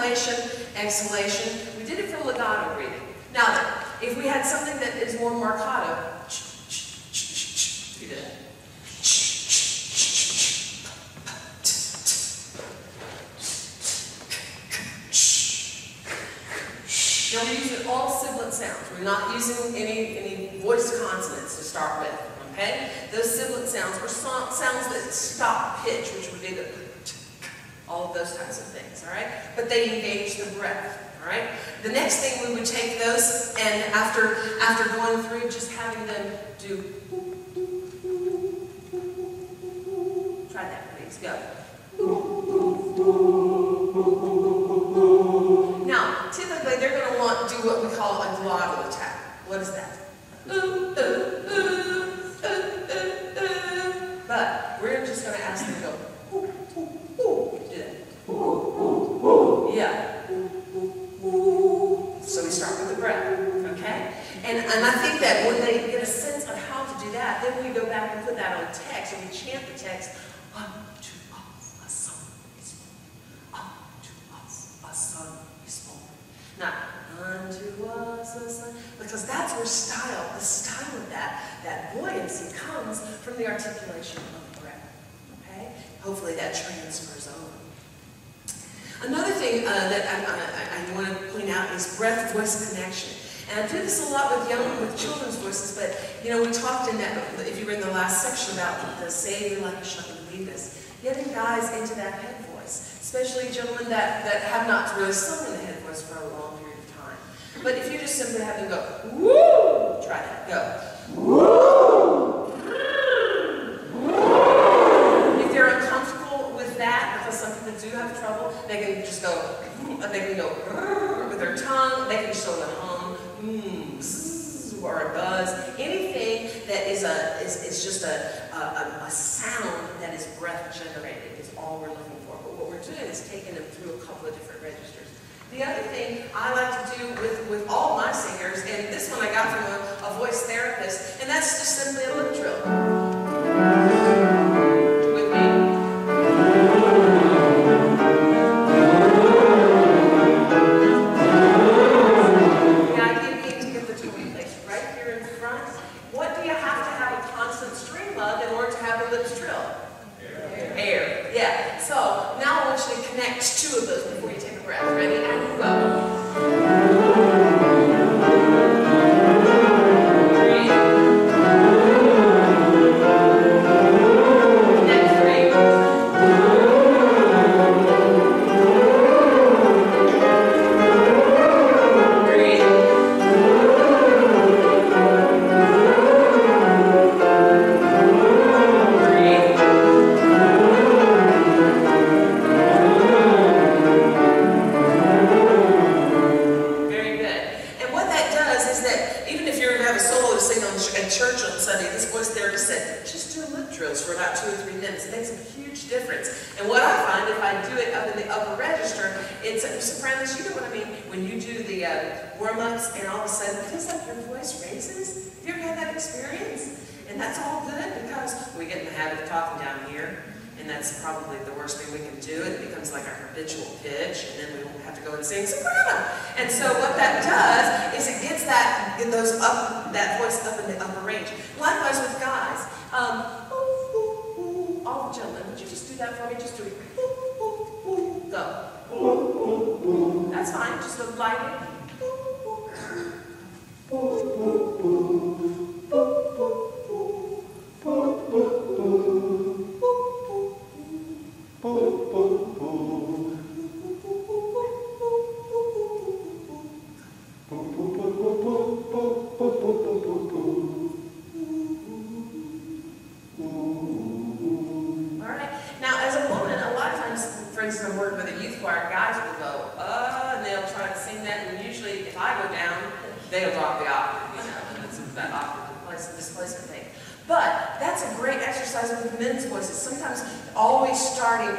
inhalation, exhalation. We did it for legato breathing. Now, if we had something that is more marcato, do that. Now we're using all sibilant sounds. We're not using any voiced consonants to start with. Okay? Those sibilant sounds are sounds that stop pitch, which would be the all of those types of things. All right? But they engage the breath. All right? The next thing we would take those and after going through, just having them do. Try that, please. Go. Now, typically they're going to do what we call a glottal attack. What is that? But we're just going to ask them to go. Do that. Yeah. So we start with the breath. Okay? And I think that when they get a sense of how to do that, then we go back and put that on text and we chant the text. Unto us a son is born. Unto us a son is born. Not unto us a son, because that's where the style of that buoyancy comes from the articulation of the breath. Okay? Hopefully that transfers over. Another thing that I want to point out is breath-voice connection. And I do this a lot with children's voices, but you know, we talked in that, if you were in the last section, about the Savior like a shepherd lead us, getting guys into that head voice, especially gentlemen that have not really sung in the head voice for a long period of time. But if you just simply have them go, woo, try that, go, woo. If they're uncomfortable with that, because some people do have trouble, they can just go, they can go with their tongue, they can just go hum, or a buzz, anything that is just a sound that is breath generated is all we're looking for. But what we're doing is taking them through a couple of different registers. The other thing I like to do with all my singers, and this one I got from a voice therapist, and that's just simply a lip drill. That voice up in the upper range. Likewise with guys. All the gentlemen, would you just do that for me? Just do it. Go. That's fine. Just look lightly.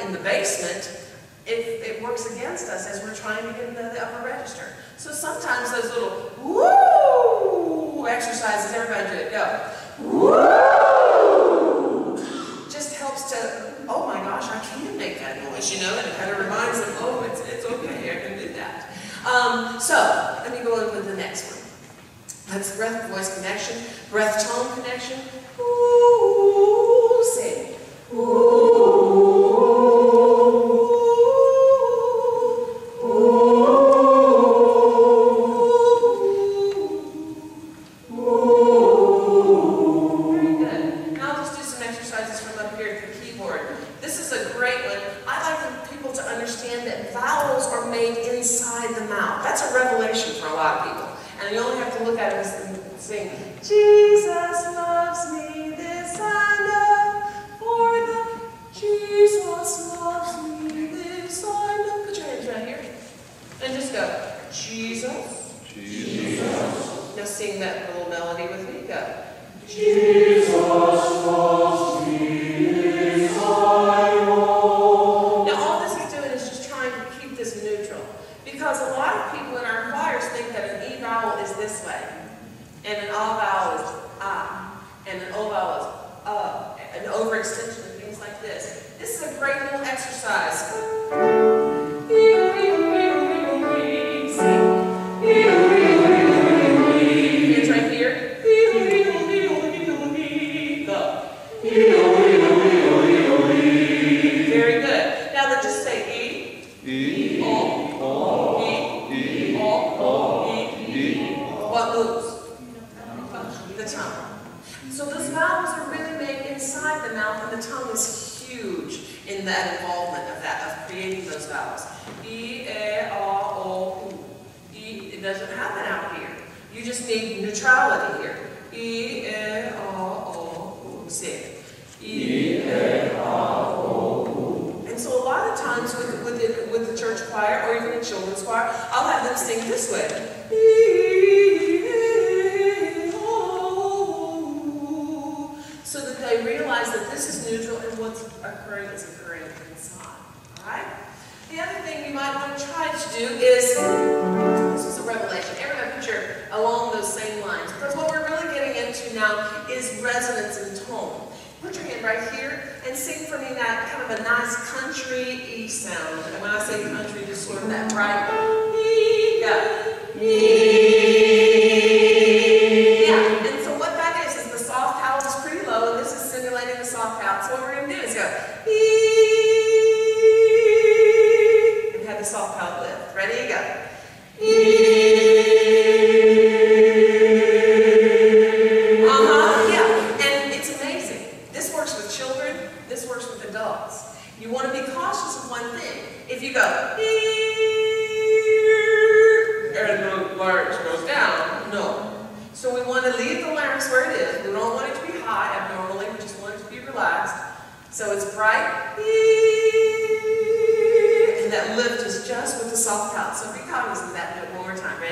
In the basement, it works against us as we're trying to get into the upper register. So sometimes those little woo exercises, everybody do it, go. Woo! Just helps to, oh my gosh, I can make that noise, you know, and it kind of reminds them, oh, it's okay, I can do That's breath-voice connection. Breath-tone connection. Ooh, sing.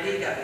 Ready, go.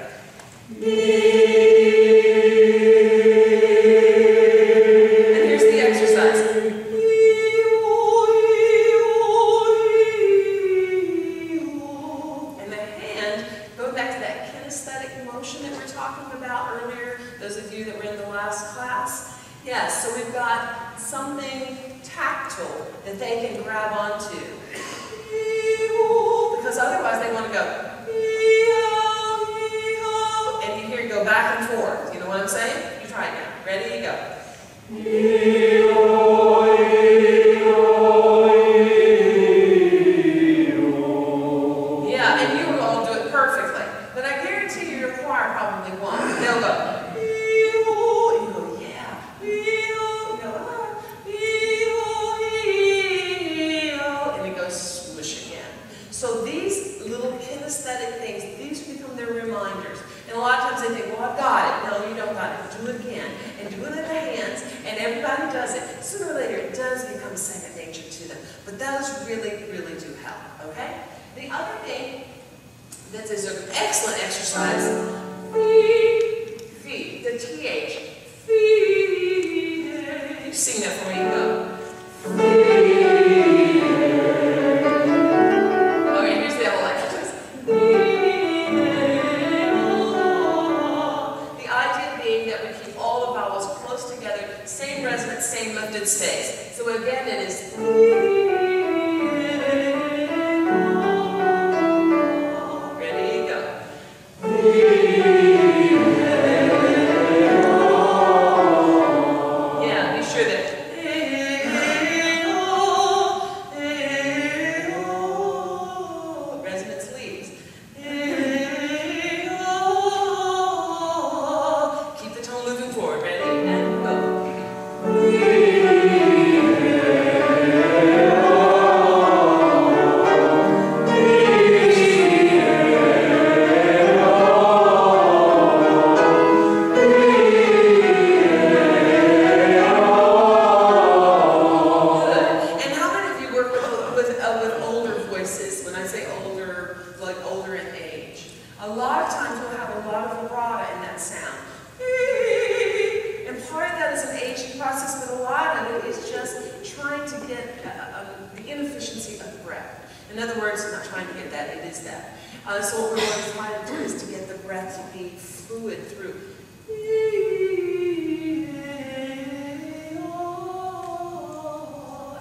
In other words, I'm not trying to get that, it is that. So what we're going to try to do is to get the breath to be fluid through.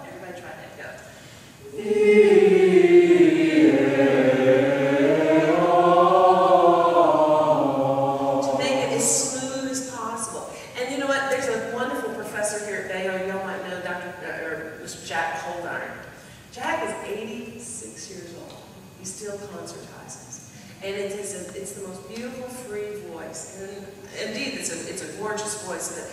Everybody try that, go. To make it as smooth as possible. And you know what, there's a wonderful professor here at Baylor, y'all might know Mr. Jack Coldiron. Jack is 86 years old. He still concertizes. And it's the most beautiful, free voice. And indeed, it's a gorgeous voice. But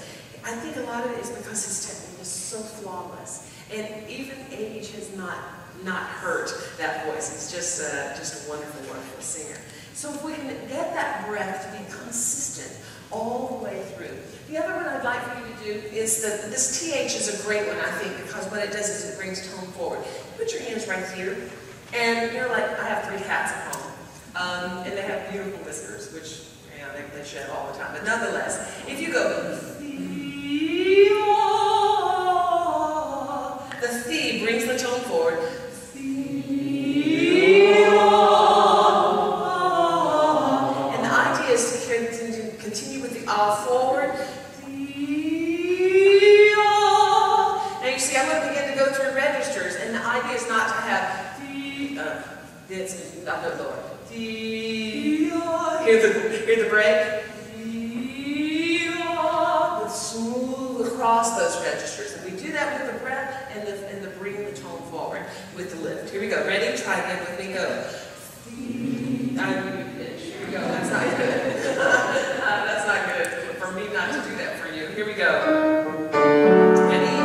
I think a lot of it is because his technique is so flawless. And even age has not hurt that voice. He's just a wonderful, wonderful singer. So if we can get that breath to be consistent all the way through. The other one I'd like for you to do is this TH is a great one, I think, because what it does is it brings tone forward. Put your hands right here, and you're like, I have 3 cats at home, and they have beautiful whiskers, which they shed all the time. But nonetheless, if you go, the thee brings the tone forward. And the idea is to continue with the forward. Now you see, I'm going to begin to go through registers, and the idea is not to have it's not the lower. Hear the break. Smooth across those registers, and we do that with the breath and the bring the tone forward with the lift. Here we go. Ready? Try again with me. Go. Here we go. That's not good. That's not good for me not to do that for you. Here we go. Ready?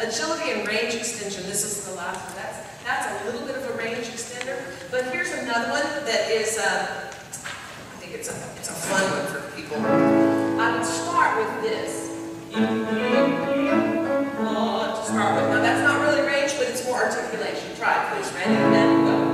And agility and range extension. This is the last one. That's a little bit of a range extender. But here's another one that is, I think it's a fun one for people. I would start with this. To start with. Now that's not really range, but it's more articulation. Try it, please. Ready? And go.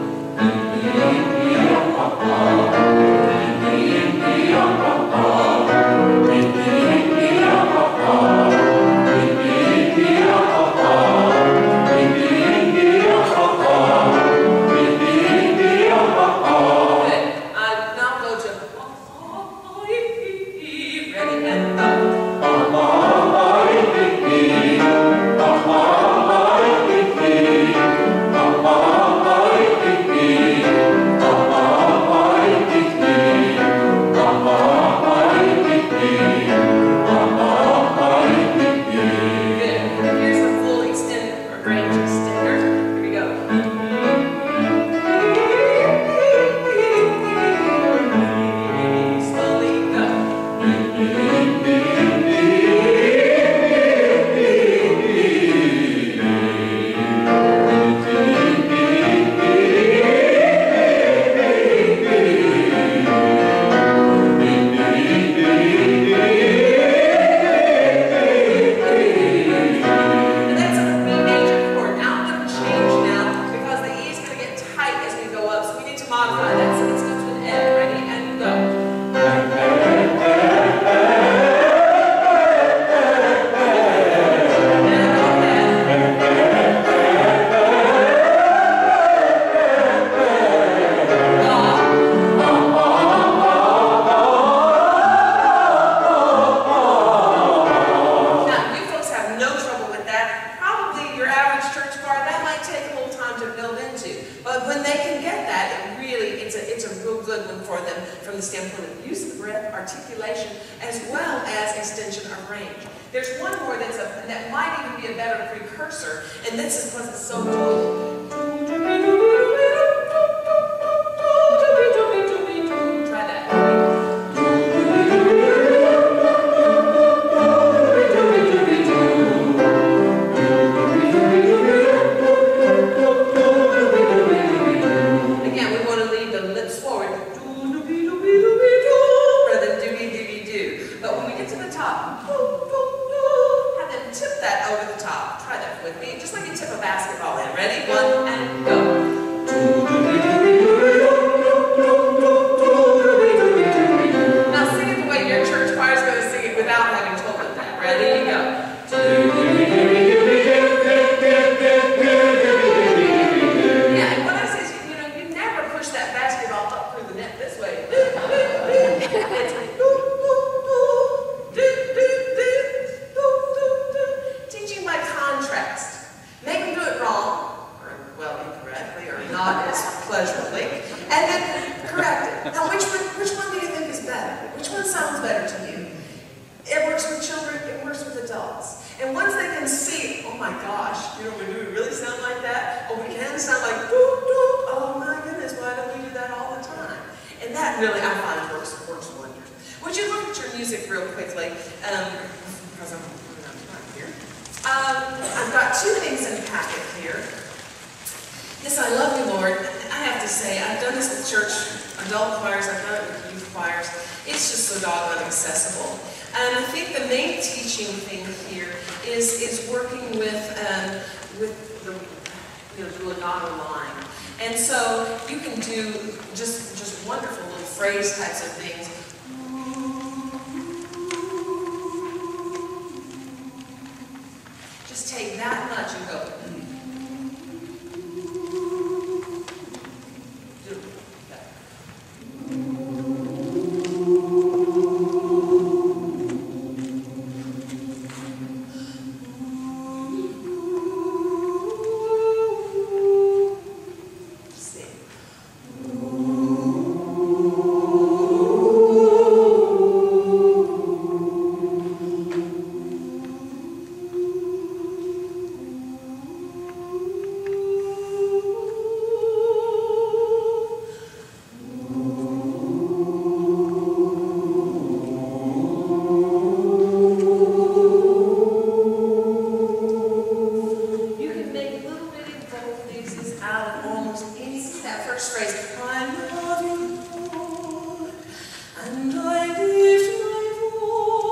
And I lift my voice.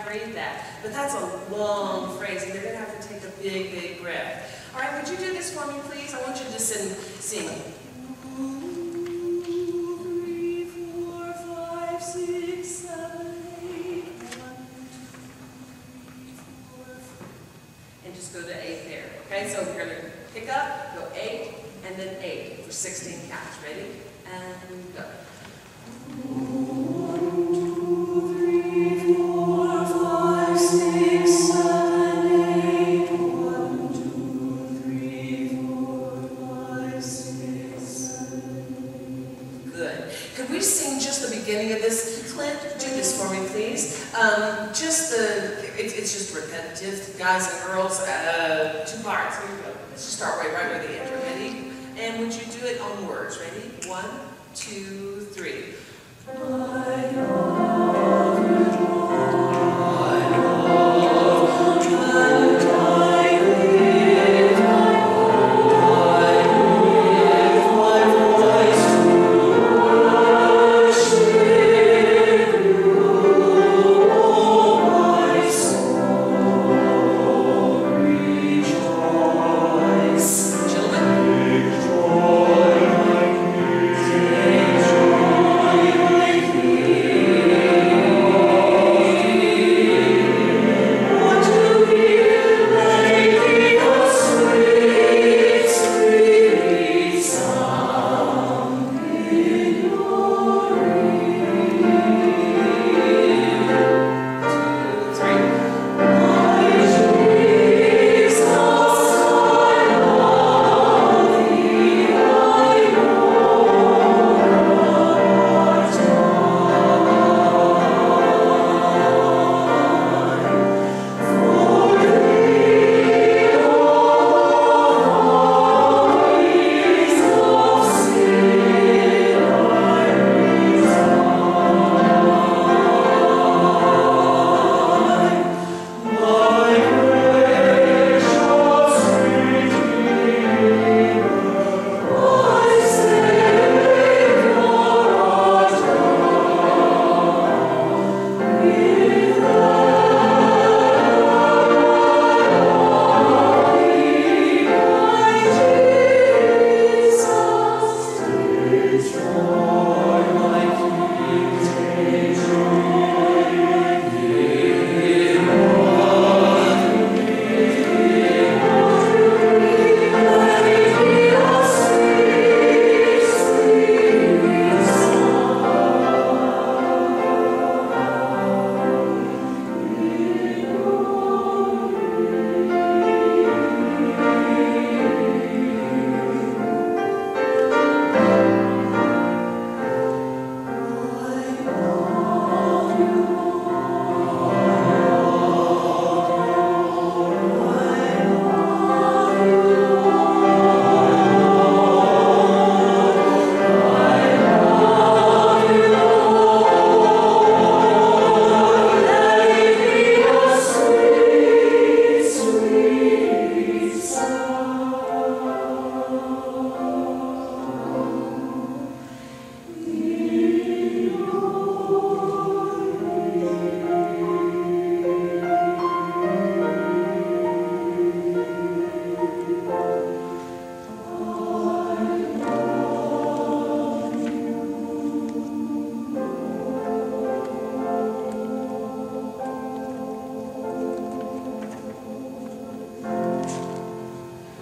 breathe that. But that's a long phrase, and they're going to have to take a big, big breath. All right, would you do this for me, please? I want you to just sing. 2, 3, 4, 5, 6, 7, 8. 1, 2, 3, 4, 5. And just go to 8 there. Okay, so we're going to pick up, go 8, and then 8 for 16 counts. Ready? And go. 1, 2, 3, 4, 5, 6, 7, 8. 1, 2, 3, 4, 5, 6, 7, 8. Good. Could we sing just the beginning of this? Clint, do this for me, please. It's just repetitive, guys and girls. 2 parts. Here we go. Let's just start right where the end. Ready? And would you do it on words? Ready? 1, 2, 3.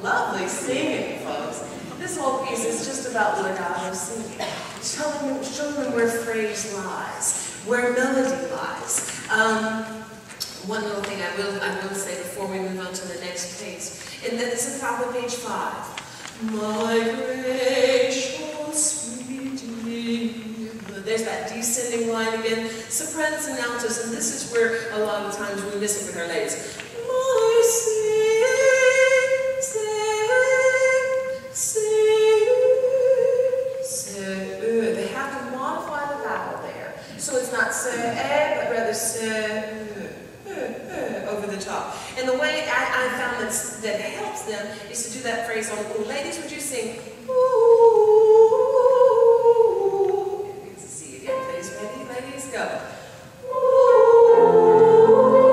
Lovely singing, folks. This whole piece is just about legato singing, showing them where phrase lies, where melody lies. One little thing I will say before we move on to the next piece, and that is at the top of page 5. My gracious Redeemer. There's that descending line again, sopranos and altos, and this is where a lot of times we miss it with our ladies. My they have to modify the vowel there. So it's not se, but rather se, over the top. And the way I found that helps them is to do that phrase on ooh. Ladies, would you sing ooh? You can see it again, please. Ready, ladies, go. Ooh.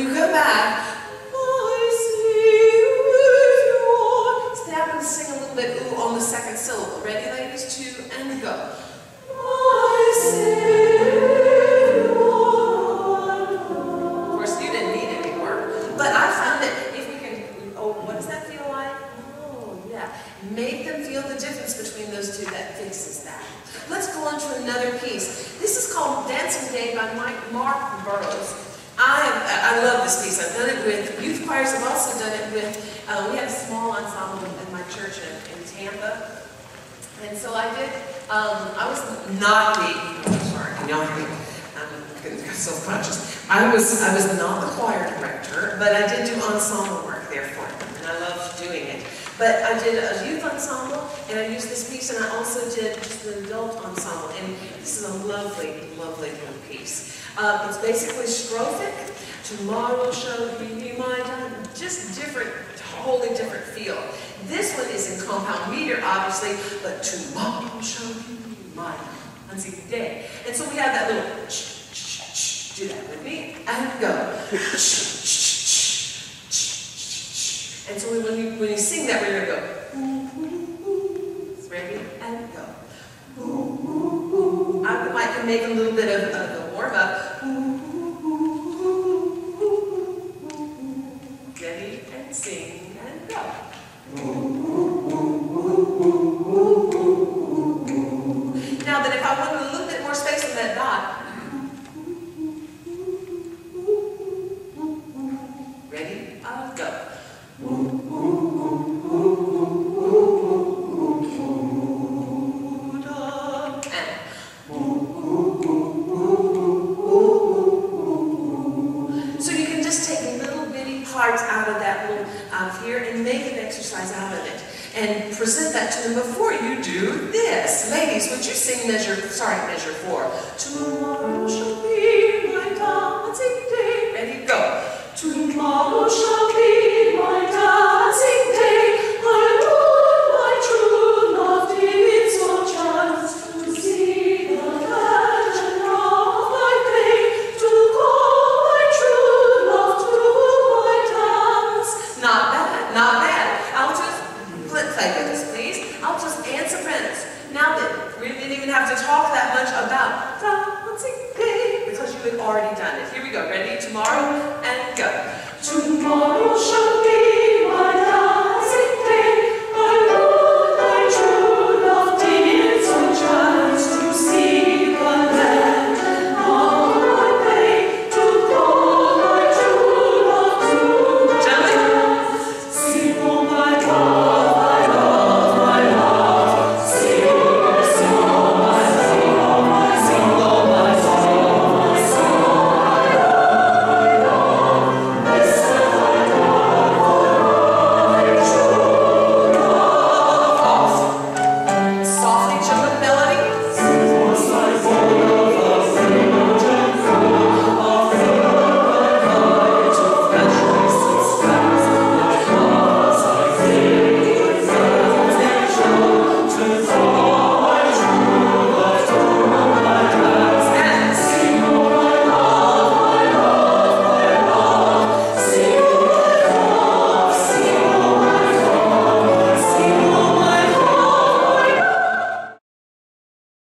you go back, I see you, step and sing a little bit ooh on the second syllable. Ready, ladies? 2 and go. I see you. Of course, you didn't need any work, but I found that if we can, oh, what does that feel like? Oh, yeah. Make them feel the difference between those two. That fixes that. Let's go on to another piece. This is called Dancing Day by Mark Burroughs. I love this piece. I've done it with youth choirs. I've also done it with, we had a small ensemble in my church in Tampa. And so I did, I was not the, sorry, y'all hear me? I'm getting self-conscious. I was not the choir director, but I did do ensemble work there for them, and I loved doing it. But I did a youth ensemble, and I used this piece, and I also did just an adult ensemble, and this is a lovely, lovely little piece. It's basically strophic. Tomorrow shall be my time. Just different, totally different feel. This one is in compound meter, obviously, but tomorrow shall be my unseen day. And so we have that little do that with me, and go. And so when you sing that, we're going to go. Ready, and go. I might make a little bit of a warm-up. Ready, and sing, and go. Now that if I wanted a little bit more space on that dot, ready, I'll go. So you can just take little bitty parts out of that little here and make an exercise out of it and present that to them before you do this. Ladies, would you sing measure 4? Tomorrow shall be my dancing day. Ready, go. Tomorrow shall